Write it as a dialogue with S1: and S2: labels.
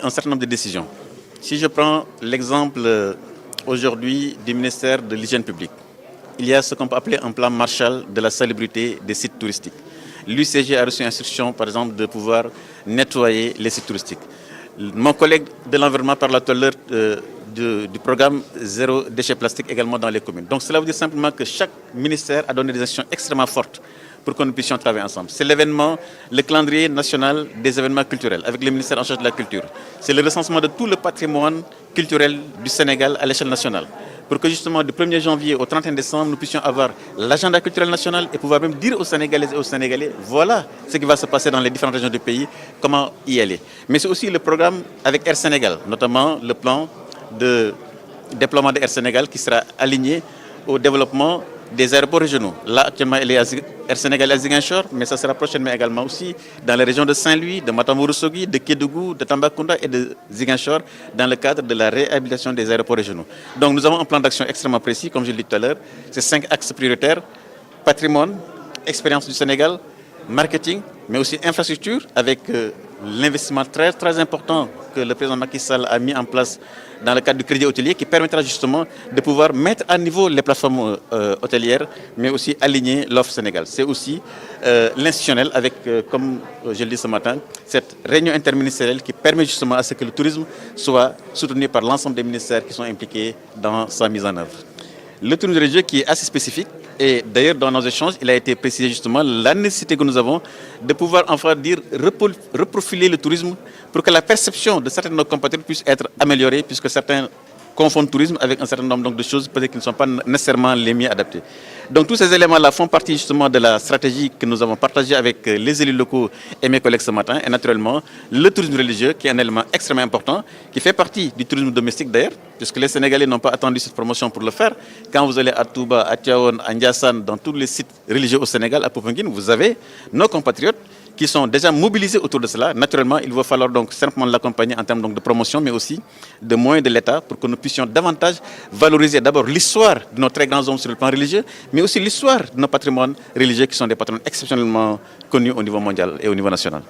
S1: Un certain nombre de décisions. Si je prends l'exemple aujourd'hui du ministère de l'Hygiène publique, il y a ce qu'on peut appeler un plan Marshall de la salubrité des sites touristiques. L'UCG a reçu instruction, par exemple, de pouvoir nettoyer les sites touristiques. Mon collègue de l'environnement parle tout à l'heure du programme zéro déchet plastique également dans les communes. Donc cela veut dire simplement que chaque ministère a donné des actions extrêmement fortes pour que nous puissions travailler ensemble. C'est l'événement, le calendrier national des événements culturels avec le ministère en charge de la culture. C'est le recensement de tout le patrimoine culturel du Sénégal à l'échelle nationale. Pour que justement du 1er janvier au 31 décembre, nous puissions avoir l'agenda culturel national et pouvoir même dire aux Sénégalaises et aux Sénégalais, voilà ce qui va se passer dans les différentes régions du pays, comment y aller. Mais c'est aussi le programme avec Air Sénégal, notamment le plan de déploiement de Air Sénégal qui sera aligné au développement des aéroports régionaux. Là, actuellement, il est Air Sénégal à Ziguinchor, mais ça sera prochainement également aussi dans les régions de Saint-Louis, de Matamorossogui, de Kédougou, de Tambacounda et de Ziguinchor, dans le cadre de la réhabilitation des aéroports régionaux. Donc nous avons un plan d'action extrêmement précis, comme je l'ai dit tout à l'heure. C'est 5 axes prioritaires: patrimoine, expérience du Sénégal, marketing, mais aussi infrastructure, avec l'investissement très important que le président Macky Sall a mis en place dans le cadre du crédit hôtelier, qui permettra justement de pouvoir mettre à niveau les plateformes hôtelières, mais aussi aligner l'offre Sénégal. C'est aussi l'institutionnel avec, comme je le dis ce matin, cette réunion interministérielle qui permet justement à ce que le tourisme soit soutenu par l'ensemble des ministères qui sont impliqués dans sa mise en œuvre. Le tourisme religieux qui est assez spécifique, et d'ailleurs dans nos échanges, il a été précisé justement la nécessité que nous avons de pouvoir enfin dire reprofiler le tourisme pour que la perception de certains de nos compatriotes puisse être améliorée, puisque certains confondent tourisme avec un certain nombre de choses peut-être qui ne sont pas nécessairement les mieux adaptées. Donc tous ces éléments-là font partie justement de la stratégie que nous avons partagée avec les élus locaux et mes collègues ce matin. Et naturellement, le tourisme religieux qui est un élément extrêmement important, qui fait partie du tourisme domestique d'ailleurs, puisque les Sénégalais n'ont pas attendu cette promotion pour le faire. Quand vous allez à Touba, à Tivaouane, à Ndiassane, dans tous les sites religieux au Sénégal, à Popenguine, vous avez nos compatriotes qui sont déjà mobilisés autour de cela. Naturellement, il va falloir donc simplement l'accompagner en termes donc de promotion, mais aussi de moyens de l'État pour que nous puissions davantage valoriser d'abord l'histoire de nos très grands hommes sur le plan religieux, mais aussi l'histoire de nos patrimoines religieux qui sont des patrimoines exceptionnellement connus au niveau mondial et au niveau national.